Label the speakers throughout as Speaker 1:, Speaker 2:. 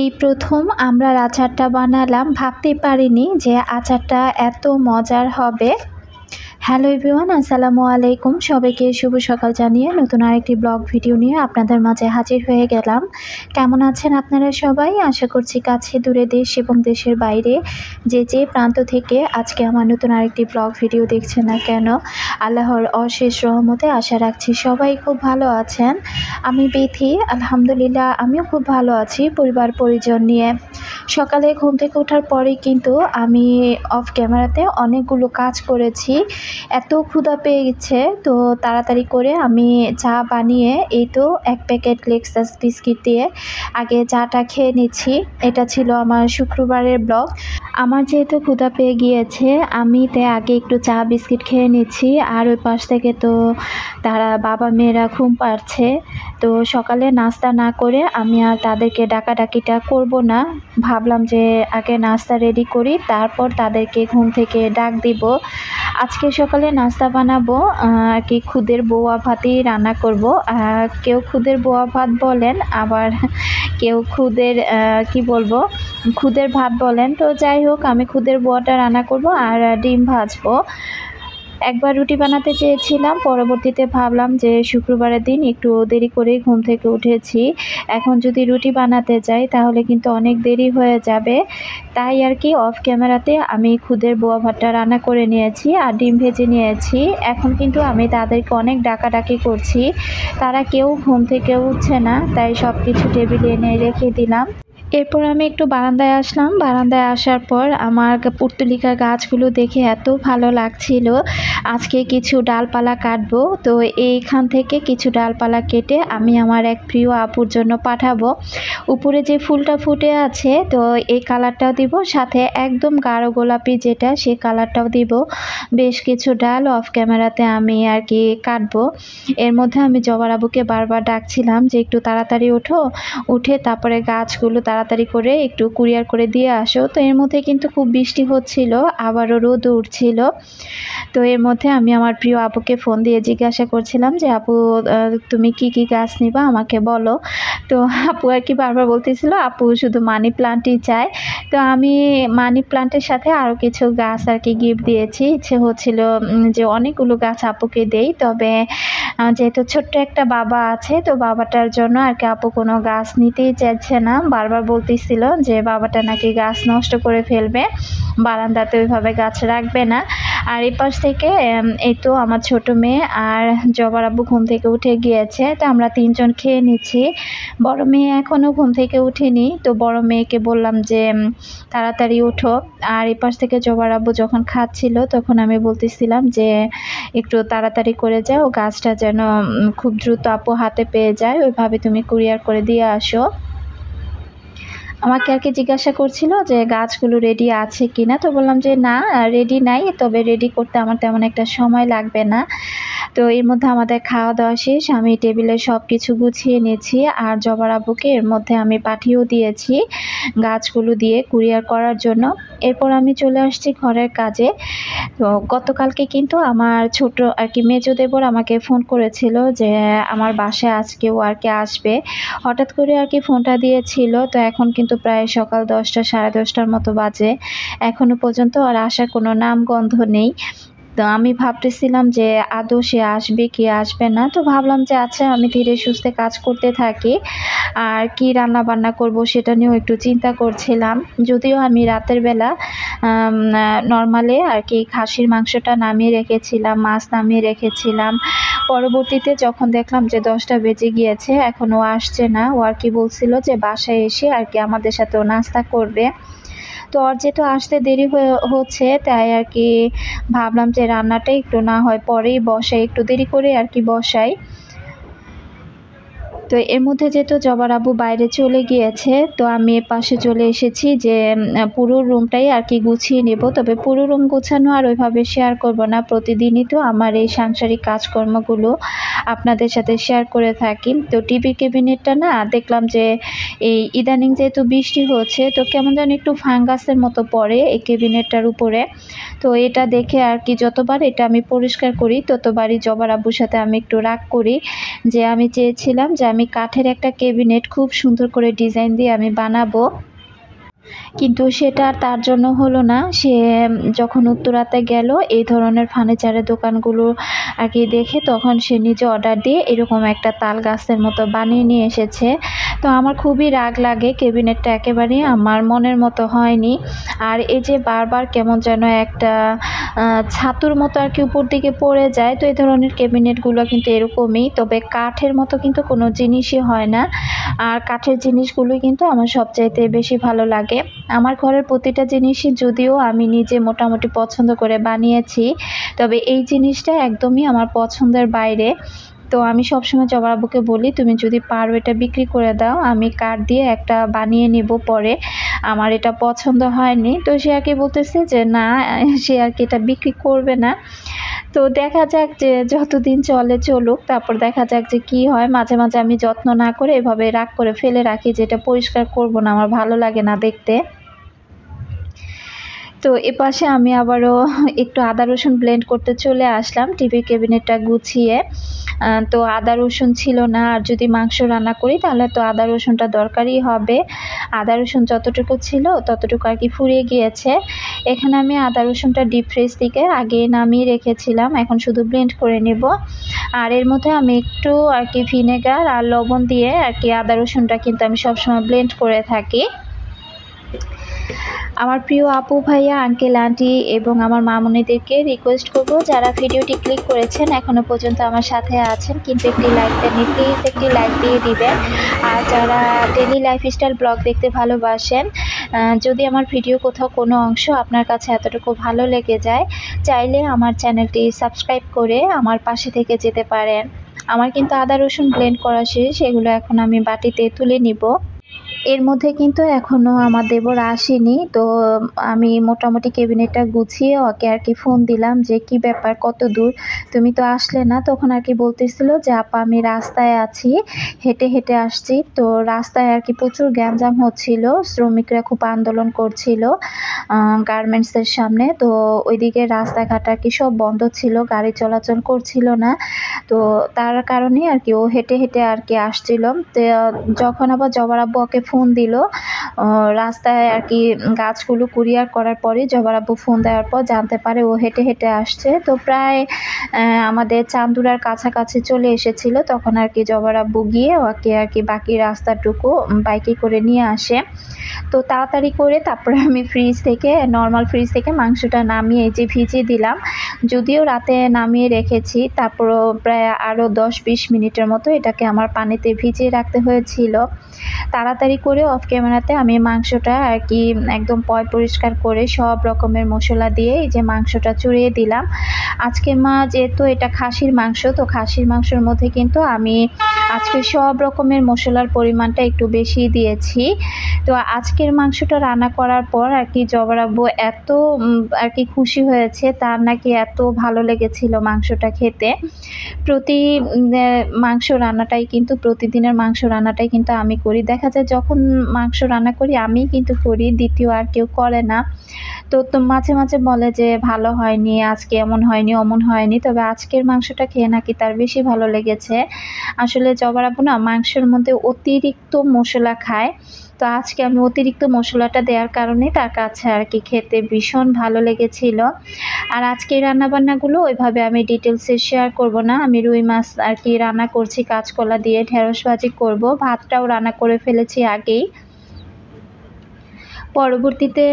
Speaker 1: এই প্রথম আমরা আচারটা বানালাম, ভাবতেই পারিনি যে আচারটা এত মজার হবে। হ্যালো এভরিওয়ান, আসসালামু আলাইকুম। সবাইকে শুভ সকাল জানিয়ে নতুন আরেকটি ব্লগ ভিডিও নিয়ে আপনাদের মাঝে হাজির হয়ে গেলাম। কেমন আছেন আপনারা সবাই? আশা করছি কাছে দূরে, দেশ এবং দেশের বাইরে যে প্রান্ত থেকে আজকে আমার নতুন আরেকটি ব্লগ ভিডিও দেখছেন না কেন, আল্লাহর অশেষ রহমতে আশা রাখছি সবাই খুব ভালো আছেন। আমি বিথি, আলহামদুলিল্লাহ আমিও খুব ভালো আছি পরিবার পরিজন নিয়ে। সকালে ঘুম থেকে ওঠার পরেই কিন্তু আমি অফ ক্যামেরাতে অনেকগুলো কাজ করেছি। এত ক্ষুধা পেয়ে গেছে, তো তাড়াতাড়ি করে আমি চা বানিয়ে এই তো এক প্যাকেট লেক্সাস বিস্কিট দিয়ে আগে চাটা খেয়ে নিচ্ছি। এটা ছিল আমার শুক্রবারের ব্লগ। আমার যেহেতু ক্ষুধা পেয়ে গিয়েছে, আমি আগে একটু চা বিস্কিট খেয়ে নিচ্ছি। আর ওই পাশ থেকে তো তারা বাবা মেয়েরা ঘুম পাচ্ছে, তো সকালে নাস্তা না করে আমি আর তাদেরকে ডাকাডাকিটা করব না। ভাবলাম যে আগে নাস্তা রেডি করি, তারপর তাদেরকে ঘুম থেকে ডাক দিব। আজকে সকালে নাস্তা বানাবো আর কি খুদের বোয়া ভাতই রান্না করব। কেউ খুদের বোয়া ভাত বলেন, আবার কেউ খুদের কি বলবো খুদের ভাত বলেন। তো যাই হোক, আমি খুদের বোয়াটা রান্না করব আর ডিম ভাজবো। একবার রুটি বানাতে চেয়েছিলাম, পরবর্তীতে ভাবলাম যে শুক্রবারের দিন একটু দেরি করে ঘুম থেকে উঠেছি, এখন যদি রুটি বানাতে যাই তাহলে কিন্তু অনেক দেরি হয়ে যাবে। তাই আর কি অফ ক্যামেরাতে আমি খুদের বোয়া ভাতটা রান্না করে নিয়েছি আর ডিম ভেজে নিয়েছি। এখন কিন্তু আমি তাদেরকে অনেক ডাকাডাকি করছি, তারা কেউ ঘুম থেকে উঠছে না, তাই সব কিছু টেবিলে এনে রেখে দিলাম। এরপর আমি একটু বারান্দায় আসলাম। বারান্দায় আসার পর আমার পুর্তলিকা গাছগুলো দেখে এত ভালো লাগছিল। আজকে কিছু ডালপালা কাটবো, তো এইখান থেকে কিছু ডালপালা কেটে আমি আমার এক প্রিয় আপুর জন্য পাঠাবো। উপরে যে ফুলটা ফুটে আছে, তো এই কালারটাও দিব, সাথে একদম গাঢ় গোলাপি যেটা সেই কালারটাও দিব। বেশ কিছু ডাল অফ ক্যামেরাতে আমি আর কি কাটবো। এর মধ্যে আমি জবার আবুকে বারবার ডাকছিলাম যে একটু তাড়াতাড়ি ওঠো, উঠে তারপরে গাছগুলো তাড়াতাড়ি করে একটু কুরিয়ার করে দিয়ে আসো। তো এর মধ্যে কিন্তু খুব বৃষ্টি হচ্ছিল, আবারও রোদ উঠছিল। তো এর মধ্যে আমি আমার প্রিয় আপুকে ফোন দিয়ে জিজ্ঞাসা করছিলাম যে আপু তুমি কি কি গাছ নিবা আমাকে বলো। তো আপু আর কি বারবার বলতেছিল আপু শুধু মানি প্লান্টই চায়। তো আমি মানি প্লান্টের সাথে আরও কিছু গাছ আর কি গিফট দিয়েছি। ইচ্ছে হচ্ছিল যে অনেকগুলো গাছ আপুকে দেই, তবে যেহেতু ছোট্ট একটা বাবা আছে, তো বাবাটার জন্য আর কি আপু কোনো গাছ নিতেই চাইছে না। বারবার বলতেছিল যে বাবাটা নাকি গাছ নষ্ট করে ফেলবে, বারান্দাতে ওইভাবে গাছ রাখবে না। আর এই পাশ থেকে এই তো আমার ছোট মেয়ে আর জবার আব্বু ঘুম থেকে উঠে গিয়েছে, তো আমরা তিনজন খেয়ে নিচ্ছি। বড় মেয়ে এখনও ঘুম থেকে উঠেনি, তো বড় মেয়েকে বললাম যে তাড়াতাড়ি উঠো। আর এই পাশ থেকে জবার আব্বু যখন খাচ্ছিল তখন আমি বলতেছিলাম যে একটু তাড়াতাড়ি করে যাও, গাছটা যেন খুব দ্রুত আপু হাতে পেয়ে যায়, ওইভাবে তুমি কুরিয়ার করে দিয়ে আসো। আমাকে আর কি জিজ্ঞাসা করছিল যে গাছগুলো রেডি আছে কিনা, তো বললাম যে না রেডি নাই, তবে রেডি করতে আমার তেমন একটা সময় লাগবে না। তো এর মধ্যে আমাদের খাওয়া দাওয়া শেষ, আমি টেবিলে সব কিছু গুছিয়ে নিয়েছি আর জবার আব্বুকে এর মধ্যে আমি পাঠিয়েও দিয়েছি গাছগুলো দিয়ে কুরিয়ার করার জন্য। এরপর আমি চলে আসছি ঘরের কাজে। তো গতকালকে কিন্তু আমার ছোট আর কি মেজো দেবর আমাকে ফোন করেছিল যে আমার বাসায় আজকেও আর কি আসবে। হঠাৎ করে আর কি ফোনটা দিয়েছিল, তো এখন কিন্তু প্রায় সকাল 10টা সাড়ে 10টার মতো বাজে, এখনো পর্যন্ত আর আসার কোনো নামগন্ধ নেই। তো আমি ভাবতেছিলাম যে আদৌ সে আসবে কি আসবে না, তো ভাবলাম যে আচ্ছা আমি ধীরে সুস্থে কাজ করতে থাকি, আর কি রান্না বান্না করব সেটা নিয়েও একটু চিন্তা করছিলাম। যদিও আমি রাতের বেলা নর্মালে আর কি খাসির মাংসটা নামিয়ে রেখেছিলাম, মাছ নামিয়ে রেখেছিলাম। পরবর্তীতে যখন দেখলাম যে 10টা বেজে গিয়েছে এখনও আসছে না, ও আর কি বলছিল যে বাসায় এসে আর কি আমাদের সাথেও নাস্তা করবে। তো ওর যেহেতু আসতে দেরি হচ্ছে, তাই আর কি ভাবলাম যে রান্নাটা একটু না হয় পরেই বসাই, একটু দেরি করে আর কি বসাই। তো এর মধ্যে যেহেতু জবার আব্বু বাইরে চলে গিয়েছে, তো আমি এর পাশে চলে এসেছি যে পুরো রুমটাই আর কি গুছিয়ে নেব। তবে পুরো রুম গোছানো আর ওইভাবে শেয়ার করব না, প্রতিদিনই তো আমার এই সাংসারিক কাজকর্মগুলো আপনাদের সাথে শেয়ার করে থাকি। তো টিভি ক্যাবিনেটটা না দেখলাম যে এই ইদানিং যেহেতু বৃষ্টি হচ্ছে, তো কেমন যেন একটু ফাঙ্গাসের মতো পড়ে এই ক্যাবিনেটটার উপরে। তো এটা দেখে আর কি যতবার এটা আমি পরিষ্কার করি ততবারই জবার আব্বুর সাথে আমি একটু রাগ করি, যে আমি চেয়েছিলাম যে আমি কাঠের একটা ক্যাবিনেট খুব সুন্দর করে ডিজাইন দিয়ে আমি বানাবো, কিন্তু সেটা তার জন্য হলো না। সে যখন উত্তরাতে গেল এই ধরনের ফার্নিচারের দোকানগুলো আর কি দেখে, তখন সে নিজে অর্ডার দিয়ে এরকম একটা তাল গাছের মতো বানিয়ে নিয়ে এসেছে। তো আমার খুবই রাগ লাগে, ক্যাবিনেটটা একেবারেই আমার মনের মতো হয়নি। আর এই যে বারবার কেমন যেন একটা ছাতুর মতো আর কি উপর দিকে পড়ে যায়। তো এই ধরনের ক্যাবিনেটগুলো কিন্তু এরকমই, তবে কাঠের মতো কিন্তু কোনো জিনিসই হয় না। আর কাঠের জিনিসগুলোই কিন্তু আমার সবচাইতে বেশি ভালো লাগে। আমার ঘরের প্রতিটা জিনিসই যদিও আমি নিজে মোটামুটি পছন্দ করে বানিয়েছি, তবে এই জিনিসটা একদমই আমার পছন্দের বাইরে। তো আমি সবসময় জবার আব্বুকে বলি, তুমি যদি পারো এটা বিক্রি করে দাও, আমি কাঠ দিয়ে একটা বানিয়ে নিব পরে, আমার এটা পছন্দ হয়নি। তো সে আর কি বলতেছে যে না, সে আর কি এটা বিক্রি করবে না। তো দেখা যাক যে যতদিন চলে চলুক, তারপর দেখা যাক যে কি হয়। মাঝে মাঝে আমি যত্ন না করে এভাবে রাগ করে ফেলে রাখি, যেটা পরিষ্কার করব না, আমার ভালো লাগে না দেখতে। তো এপাশে আমি আবারও একটু আদা রসুন ব্লেন্ড করতে চলে আসলাম টিভির ক্যাবিনেটটা গুছিয়ে। তো আদা রসুন ছিল না, আর যদি মাংস রান্না করি তাহলে তো আদা রসুনটা দরকারই হবে। আদা রসুন যতটুকু ছিল ততটুকু আর কি ফুরিয়ে গিয়েছে। এখানে আমি আদা রসুনটা ডিপ ফ্রিজ থেকে আগে নামিয়ে রেখেছিলাম, এখন শুধু ব্লেন্ড করে নেব। আর এর মধ্যে আমি একটু আর কি ভিনেগার আর লবণ দিয়ে আর কি আদা রসুনটা কিন্তু আমি সবসময় ব্লেন্ড করে থাকি। আমার প্রিয় আপু ভাইয়া, আঙ্কেল আন্টি এবং আমার মামুনিদেরকে রিকোয়েস্ট করব, যারা ভিডিওটি ক্লিক করেছেন এখনও পর্যন্ত আমার সাথে আছেন কিন্তু একটি লাইক দেননি, প্লিজ একটি লাইক দিয়ে দিবেন। আর যারা ডেলি লাইফস্টাইল ব্লগ দেখতে ভালোবাসেন, যদি আমার ভিডিও কোথাও কোনো অংশ আপনার কাছে এতটুকু ভালো লেগে যায়, চাইলে আমার চ্যানেলটি সাবস্ক্রাইব করে আমার পাশে থেকে যেতে পারেন। আমার কিন্তু আদা রসুন ব্লেন্ড করা শেষ, এগুলো এখন আমি বাটিতে তুলে নিব। এর মধ্যে কিন্তু এখনও আমার দেবর আসেনি। তো আমি মোটামুটি ক্যাবিনেটটা গুছিয়ে ওকে আর কি ফোন দিলাম যে কি ব্যাপার, কত দূর, তুমি তো আসলে না। তখন আর কি বলতেছিল যে আপা আমি রাস্তায় আছি, হেঁটে হেঁটে আসছি। তো রাস্তায় আর কি প্রচুর গ্যাঞ্জাম হচ্ছিল, শ্রমিকরা খুব আন্দোলন করছিল গার্মেন্টসের সামনে। তো ওইদিকে রাস্তাঘাট আর কি সব বন্ধ ছিল, গাড়ি চলাচল করছিল না। তো তার কারণে আর কি ও হেঁটে হেঁটে আর কি আসছিল। তো যখন আবার জবার আব্বু ওকে ফোন দিল, রাস্তায় আর কি গাছগুলো কুরিয়ার করার পরে জবার আব্বু ফোন দেওয়ার পর জানতে পারে ও হেঁটে হেঁটে আসছে। তো প্রায় আমাদের চান্দুরার কাছাকাছি চলে এসেছিল, তখন আর কি জবার আব্বু গিয়ে ওকে আর কি বাকি রাস্তাটুকু বাইকে করে নিয়ে আসে। তো তাড়াতাড়ি করে তারপরে আমি নর্মাল ফ্রিজ থেকে মাংসটা নামিয়ে এই যে ভিজিয়ে দিলাম। যদিও রাতে নামিয়ে রেখেছি, তারপরও প্রায় আরও 10-20 মিনিটের মতো এটাকে আমার পানিতে ভিজিয়ে রাখতে হয়েছিল। তাড়াতাড়ি করে অফ ক্যামেরাতে আমি মাংসটা আর কি একদম পরিষ্কার করে সব রকমের মশলা দিয়ে এই যে মাংসটা চড়িয়ে দিলাম। আজকে মা যেহেতু এটা খাসির মাংস, তো খাসির মাংসের মধ্যে কিন্তু আমি আজকে সব রকমের মশলার পরিমাণটা একটু বেশি দিয়েছি। তো আজকের মাংসটা রান্না করার পর আর কি জবার আব্বু এত আর কি খুশি হয়েছে, তার নাকি এত ভালো লেগেছিল মাংসটা খেতে। প্রতিদিনের মাংস রান্নাটাই কিন্তু আমি করি। দেখা যায় যখন মাংস রান্না করি আমিই কিন্তু করি, দ্বিতীয় আর কেউ করে না। তো মাঝে মাঝে বলে যে ভালো হয়নি, আজকে এমন হয়নি অমন হয়নি, তবে আজকের মাংসটা খেয়ে নাকি তার বেশি ভালো লেগেছে। আসলে জবার আব্বু না মাংসের মধ্যে অতিরিক্ত মশলা খায়, তো আজকে আমি অতিরিক্ত মশলাটা দেওয়ার কারণে তার কাছে আর কি খেতে ভীষণ ভালো লেগেছিল। আর আজকে রান্নাবান্নাগুলো ওইভাবে আমি ডিটেলসে শেয়ার করব না। আমি রুই মাছ আর কি রান্না করছি, কাঁচকলা দিয়ে ঢেঁড়স ভাজি করব, ভাতটাও রান্না করে ফেলেছি আগেই। পরবর্তীতে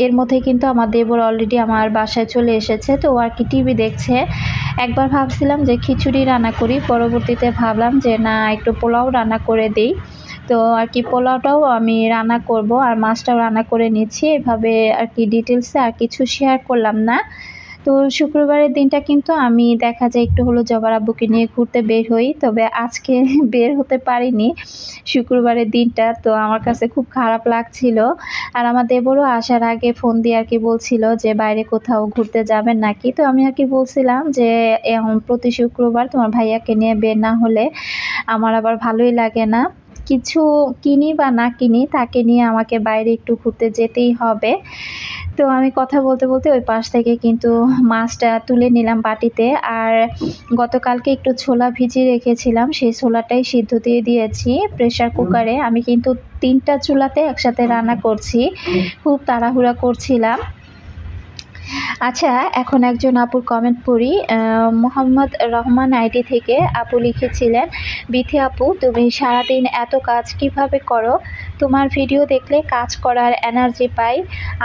Speaker 1: এর মধ্যে কিন্তু আমার দেবর অলরেডি আমার বাসায় চলে এসেছে, তো ও আর কি টিভি দেখছে। একবার ভাবছিলাম যে খিচুড়ি রান্না করি, পরবর্তীতে ভাবলাম যে না একটু পোলাও রান্না করে দিই। তো আর কি পোলাওটাও আমি রান্না করব আর মাছটাও রান্না করে নিচ্ছি। এভাবে আর কি ডিটেলসে আর কিছু শেয়ার করলাম না। তো শুক্রবারের দিনটা কিন্তু আমি দেখা যায় একটু হলো জবার আব্বুকে নিয়ে ঘুরতে বের হই, তবে আজকে বের হতে পারিনি শুক্রবারের দিনটা। তো আমার কাছে খুব খারাপ লাগছিল। আর আমার দেবরও আসার আগে ফোন দিয়ে আর কি বলছিল যে বাইরে কোথাও ঘুরতে যাবেন নাকি। তো আমি আর কি বলছিলাম যে প্রতি শুক্রবার তোমার ভাইয়াকে নিয়ে বের না হলে আমার আবার ভালোই লাগে না। কিছু কিনি বা না কিনি, তাকে নিয়ে আমাকে বাইরে একটু ঘুরতে যেতেই হবে। তো আমি কথা বলতে বলতে ওই পাশ থেকে কিন্তু মাছটা তুলে নিলাম বাটিতে। আর গতকালকে একটু ছোলা ভিজিয়ে রেখেছিলাম, সেই ছোলাটাই সিদ্ধ দিয়ে দিয়েছি প্রেসার কুকারে। আমি কিন্তু 3টা চুলাতে একসাথে রান্না করছি, খুব তাড়াহুড়া করছিলাম। আচ্ছা, এখন একজন আপুর কমেন্ট পড়ি। মোহাম্মদ রহমান আইডি থেকে আপু লিখেছিলেন, বিথি আপু তুমি সারাদিন এত কাজ কিভাবে করো? তোমার ভিডিও দেখলে কাজ করার এনার্জি পাই।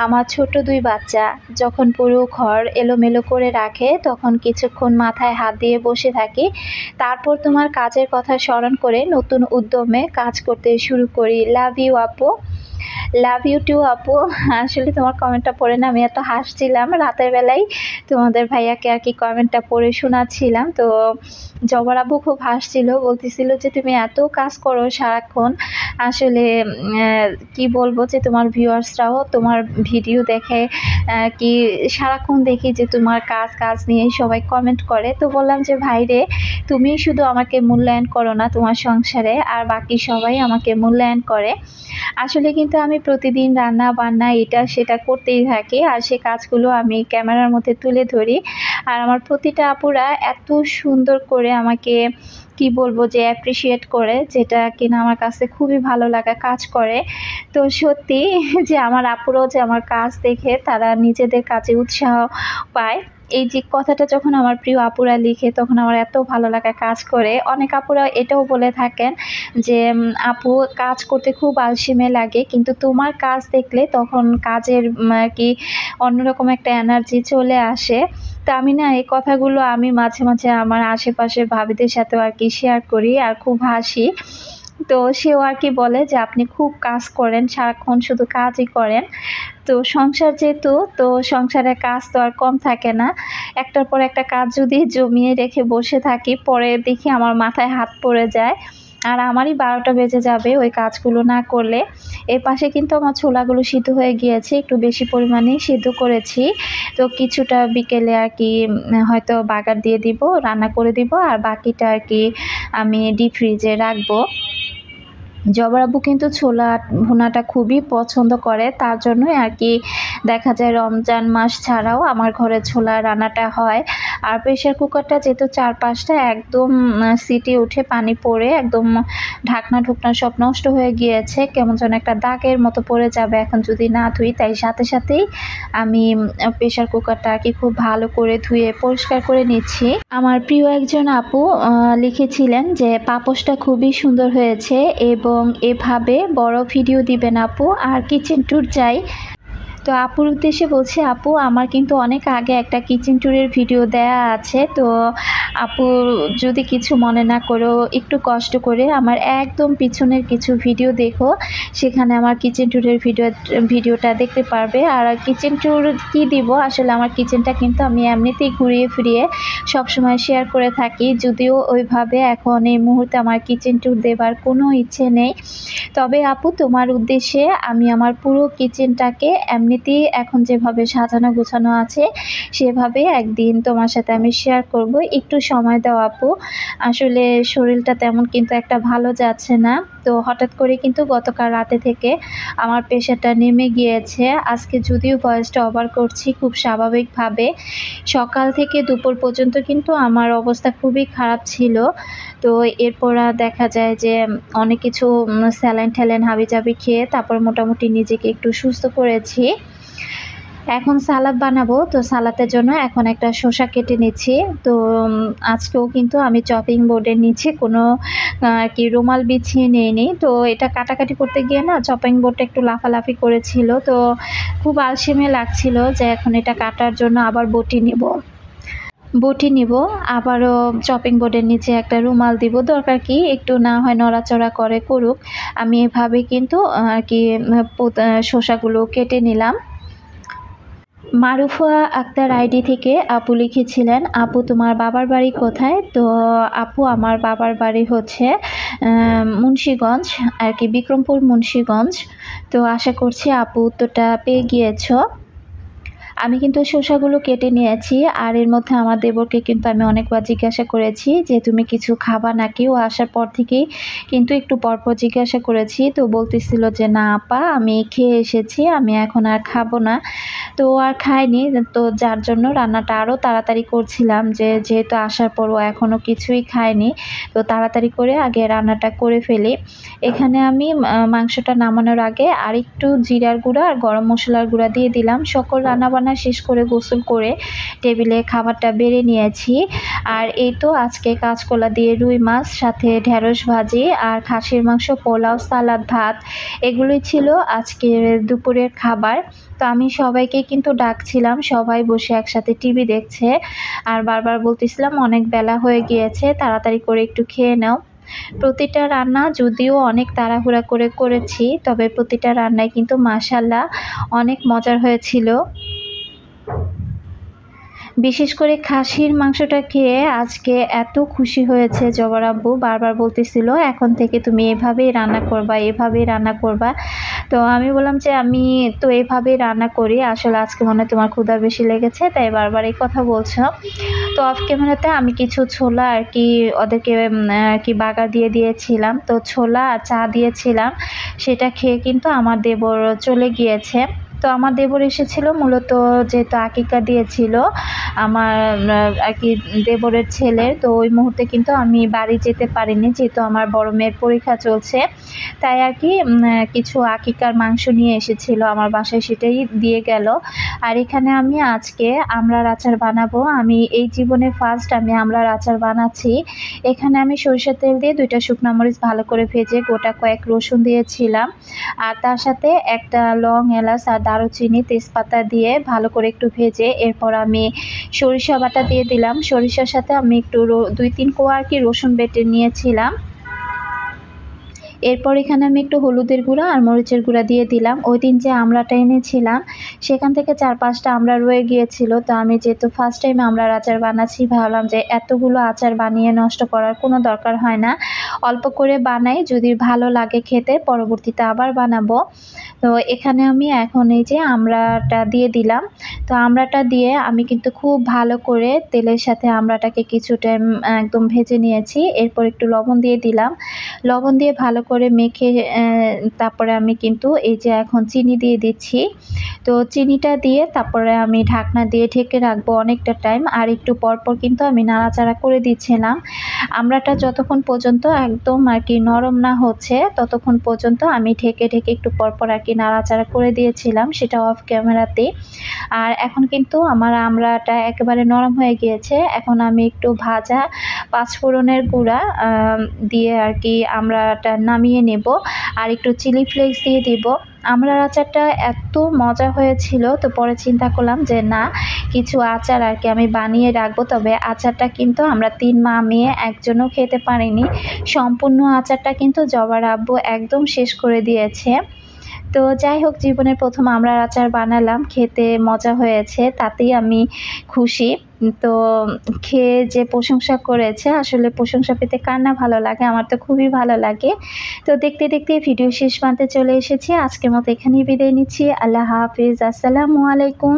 Speaker 1: আমার ছোট 2 বাচ্চা যখন পুরো ঘর এলোমেলো করে রাখে তখন কিছুক্ষণ মাথায় হাত দিয়ে বসে থাকি, তারপর তোমার কাজের কথা স্মরণ করে নতুন উদ্যমে কাজ করতে শুরু করি। লাভ ইউ আপু। লাভ ইউ টু আপু। আসলে তোমার কমেন্টটা পড়ে না আমি এত হাসছিলাম, রাতের বেলায় তোমাদের ভাইয়াকে আর কি কমেন্টটা পড়ে শোনাচ্ছিলাম। তো জবার আপু খুব হাসছিল, বলতেছিল যে তুমি এত কাজ করো সারাক্ষণ, আসলে কি বলবো যে তোমার ভিউয়ার্সরাও তোমার ভিডিও দেখে কি সারাক্ষণ দেখি যে তোমার কাজ কাজ নিয়ে সবাই কমেন্ট করে। তো বললাম যে ভাইরে তুমি শুধু আমাকে মূল্যায়ন করো না তোমার সংসারে, আর বাকি সবাই আমাকে মূল্যায়ন করে। আসলে কিন্তু আমি প্রতিদিন রান্না বান্না এটা সেটা করতেই থাকি, আর সে কাজগুলো আমি ক্যামেরার মধ্যে তুলে ধরি। আর আমার প্রতিটা আপুরা এত সুন্দর করে আমাকে কি বলবো যে অ্যাপ্রিসিয়েট করে, যেটা কিনা আমার কাছে খুবই ভালো লাগা কাজ করে। তো সত্যি যে আমার আপুরাও যে আমার কাজ দেখে তারা নিজেদের কাজে উৎসাহ পায়, এই যে কথাটা যখন আমার প্রিয় আপুরা লিখে তখন আমার এত ভালো লাগা কাজ করে। অনেক আপুরা এটাও বলে থাকেন যে আপু কাজ করতে খুব আলসেমি লাগে, কিন্তু তোমার কাজ দেখলে তখন কাজের আর কি অন্যরকম একটা এনার্জি চলে আসে। তো আমি না এই কথাগুলো আমি মাঝে মাঝে আমার আশেপাশে ভাবিদের সাথেও আর কি শেয়ার করি আর খুব হাসি। তো সেও আর কি বলে যে আপনি খুব কাজ করেন, সারাক্ষণ শুধু কাজই করেন। তো সংসার যেহেতু, তো সংসারে কাজ তো আর কম থাকে না। একটার পর একটা কাজ যদি জমিয়ে রেখে বসে থাকি, পরে দেখি আমার মাথায় হাত পড়ে যায় আর আমারই 12টা বেজে যাবে ওই কাজগুলো না করলে। এর পাশে কিন্তু আমার ছোলাগুলো সিদ্ধ হয়ে গিয়েছে, একটু বেশি পরিমাণেই সিদ্ধ করেছি। তো কিছুটা বিকেলে আর কি হয়তো বাগার দিয়ে দিব, রান্না করে দিব, আর বাকিটা আর কি আমি ডিপ ফ্রিজে রাখবো। জবার আব্বু কিন্তু ছোলা ভুনাটা খুবই পছন্দ করে, তার জন্যই আর কি দেখা যায় রমজান মাস ছাড়াও আমার ঘরে ছোলা রান্নাটা হয়। আর প্রেশার কুকারটা যেহেতু 4-5টা একদম সিটি উঠে পানি পড়ে একদম ঢাকনা ঢুকনা সব নষ্ট হয়ে গিয়েছে, কেমন যেন একটা দাগের মতো পড়ে যাবে এখন যদি না ধুই। তাই সাথে সাথেই আমি প্রেশার কুকারটা আর কি খুব ভালো করে ধুয়ে পরিষ্কার করে নিচ্ছি। আমার প্রিয় একজন আপু লিখেছিলেন যে পাপোশটা খুবই সুন্দর হয়েছে এবং এভাবে বড় ভিডিও দিবেন আপু, আর কিচেন ট্যুর চাই। তো আপুর উদ্দেশ্যে বলছি, আপু আমার কিন্তু অনেক আগে একটা কিচেন ট্যুরের ভিডিও দেয়া আছে। তো আপু যদি কিছু মনে না করো, একটু কষ্ট করে আমার একদম পিছনের কিছু ভিডিও দেখো, সেখানে আমার কিচেন ট্যুরের ভিডিওটা দেখতে পারবে। আর কিচেন ট্যুর কি দিব, আসলে আমার কিচেনটা কিন্তু আমি এমনিতেই ঘুরিয়ে ফিরিয়ে সবসময় শেয়ার করে থাকি, যদিও ওইভাবে এখন এই মুহূর্তে আমার কিচেন ট্যুর দেবার কোনো ইচ্ছে নেই। তবে আপু তোমার উদ্দেশ্যে আমি আমার পুরো কিচেনটাকে এমনিতেই এখন যেভাবে সাজানো গোছানো আছে সেভাবে একদিন তোমার সাথে আমি শেয়ার করব। একটু সময় দাও আপু, আসলে শরীরটা তেমন কিন্তু একটা ভালো যাচ্ছে না। তো হঠাৎ করে কিন্তু গতকাল রাতে থেকে আমার প্রেশারটা নেমে গিয়েছে। আজকে যদিও ভয়েসটা ওভার করছি খুব স্বাভাবিকভাবে, সকাল থেকে দুপুর পর্যন্ত কিন্তু আমার অবস্থা খুবই খারাপ ছিল। তো এরপর দেখা যায় যে অনেক কিছু স্যালাইন ট্যালাইন হাবিজাবি খেয়ে তারপর মোটামুটি নিজেকে একটু সুস্থ করেছি। এখন সালাদ বানাবো, তো সালাদের জন্য এখন একটা শসা কেটে নিচ্ছি। তো আজকেও কিন্তু আমি চপিং বোর্ডের নিচে কোনো আর কি রুমাল বিছিয়ে নিইনি। তো এটা কাটাকাটি করতে গিয়ে না চপিং বোর্ডটা একটু লাফালাফি করেছিল, তো খুব আলসেমি লাগছিল যে এখন এটা কাটার জন্য আবার বটি নিব, আবারও চপিং বোর্ডের নিচে একটা রুমাল দিব। দরকার কি, একটু না হয় নড়াচড়া করে করুক। আমি এভাবে কিন্তু আর কি শসাগুলো কেটে নিলাম। মারুফা আক্তার আইডি থেকে আপু লিখেছিলেন, আপু তোমার বাবার বাড়ি কোথায়? তো আপু আমার বাবার বাড়ি হচ্ছে মুন্সিগঞ্জ আর কি, বিক্রমপুর মুন্সিগঞ্জ। তো আশা করছি আপু উত্তরটা পেয়ে গিয়েছো। আমি কিন্তু শসাগুলো কেটে নিয়েছি, আর এর মধ্যে আমার দেবরকে কিন্তু আমি অনেকবার জিজ্ঞাসা করেছি যে তুমি কিছু খাবা নাকি। ও আসার পর থেকেই কিন্তু একটু পরপর জিজ্ঞাসা করেছি, তো বলতেছিল যে না আপা আমি খেয়ে এসেছি, আমি এখন আর খাবো না। তো আর খাইনি, তো যার জন্য রান্নাটা আরও তাড়াতাড়ি করছিলাম, যেহেতু আসার পরও এখনও কিছুই খায়নি, তো তাড়াতাড়ি করে আগে রান্নাটা করে ফেলি। এখানে আমি মাংসটা নামানোর আগে আরেকটু জিরার গুঁড়া আর গরম মশলার গুঁড়া দিয়ে দিলাম। সকল রান্নাবান্না শেষ করে গোসল করে টেবিলে খাবারটা বেড়ে নিয়েছি। আর এই তো আজকে কাঁচকলা দিয়ে রুই মাছ, সাথে ঢেঁড়স ভাজি আর খাসির মাংস, পোলাও, সালাদ, ভাত, এগুলোই ছিল আজকের দুপুরের খাবার। তো আমি সবাইকে কিন্তু ডাকছিলাম, সবাই বসে একসাথে টিভি দেখছে, আর বারবার বলতেছিলাম অনেক বেলা হয়ে গিয়েছে, তাড়াতাড়ি করে একটু খেয়ে নাও। প্রতিটা রান্না যদিও অনেক তাড়াহুড়া করে করেছি, তবে প্রতিটা রান্নায় কিন্তু মাশাআল্লাহ অনেক মজার হয়েছিল। বিশেষ করে খাসির মাংসটা খেয়ে আজকে এত খুশি হয়েছে জবর আব্বু, বারবার বলতেছিল এখন থেকে তুমি এভাবেই রান্না করবা, এভাবেই রান্না করবা। তো আমি বললাম যে আমি তো এভাবেই রান্না করি, আসলে আজকে মনে হয় তোমার ক্ষুধা বেশি লেগেছে তাই বারবার এই কথা বলছো। তো অফ ক্যামেরাতে আমি কিছু ছোলা আর কি ওদেরকে আর কি বাগার দিয়ে দিয়েছিলাম, তো ছোলা আর চা দিয়েছিলাম, সেটা খেয়ে কিন্তু আমার দেবর চলে গিয়েছে। তো আমার দেবর এসেছিল মূলত যেহেতু আকিকা দিয়েছিল আমার আর কি দেবরের ছেলের, তো ওই মুহূর্তে কিন্তু আমি বাড়ি যেতে পারিনি, যেহেতু আমার বড় মেয়ের পরীক্ষা চলছে, তাই আর কি কিছু আকিকার মাংস নিয়ে এসেছিল আমার বাসায়, সেটাই দিয়ে গেল। আর এখানে আমি আজকে আমড়ার আচার বানাবো। আমি এই জীবনে ফার্স্ট আমি আমড়ার আচার বানাচ্ছি। এখানে আমি সরিষার তেল দিয়ে 2টা শুকনো মরিচ ভালো করে ভেজে গোটা কয়েক রসুন দিয়েছিলাম, আর তার সাথে একটা লং, এলাচ আর দারুচিনি, তেজপাতা দিয়ে ভালো করে একটু ভেজে এরপর আমি সরিষা বাটা দিয়ে দিলাম। সরিষার সাথে আমি একটু 2-3 কোয়া আর কি রসুন বেটে নিয়েছিলাম। এরপর এখানে আমি একটু হলুদের গুঁড়া আর মরিচের গুঁড়া দিয়ে দিলাম। ওই দিন যে আমড়াটা এনেছিলাম সেখান থেকে 4-5টা আমড়া রয়ে গিয়েছিল, তো আমি যেহেতু ফার্স্ট টাইম আমড়ার আচার বানাচ্ছি ভাবলাম যে এতগুলো আচার বানিয়ে নষ্ট করার কোনো দরকার হয় না, অল্প করে বানাই, যদি ভালো লাগে খেতে পরবর্তীতে আবার বানাবো। তো এখানে আমি এখন এই যে আমড়াটা দিয়ে দিলাম। তো আমড়াটা দিয়ে আমি কিন্তু খুব ভালো করে তেলের সাথে আমড়াটাকে কিছু টাইম একদম ভেজে নিয়েছি। এরপর একটু লবণ দিয়ে দিলাম, লবণ দিয়ে ভালো করে মেখে তারপরে আমি কিন্তু এই যে এখন চিনি দিয়ে দিচ্ছি। তো চিনিটা দিয়ে তারপরে আমি ঢাকনা দিয়ে ঢেকে রাখবো অনেকটা টাইম, আর একটু পরপর কিন্তু আমি নাড়াচাড়া করে দিচ্ছিলাম। আমড়াটা যতক্ষণ পর্যন্ত একদম আর কি নরম না হচ্ছে ততক্ষণ পর্যন্ত আমি ঢেকে ঢেকে একটু পরপর আর কি নাড়াচাড়া করে দিয়েছিলাম, সেটা অফ ক্যামেরাতে। আর এখন কিন্তু আমার আমড়াটা একেবারে নরম হয়ে গিয়েছে। এখন আমি একটু ভাজা পাঁচফোড়নের গুঁড়া দিয়ে আর কি আমড়াটা নামিয়ে নেব, আর একটু চিলি ফ্লেক্স দিয়ে দিব। আমড়ার আচারটা এত মজা হয়েছিল, তো পরে চিন্তা করলাম যে না কিছু আচার আর কি আমি বানিয়ে রাখবো, তবে আচারটা কিন্তু আমরা 3 মা মেয়ে একজনও খেতে পারিনি, সম্পূর্ণ আচারটা কিন্তু জবার আব্বু একদম শেষ করে দিয়েছে। তো যাই হোক, জীবনের প্রথম আমড়ার আচার বানালাম, খেতে মজা হয়েছে তাতেই আমি খুশি। তো খেয়ে যে প্রশংসা করেছে, আসলে প্রশংসা পেতে কার না ভালো লাগে, আমার তো খুবই ভালো লাগে। তো দেখতে দেখতে ভিডিও শেষ প্রান্তে চলে এসেছি, আজকের মতো এখানেই বিদায় নিচ্ছি। আল্লাহ হাফিজ, আসসালামু আলাইকুম।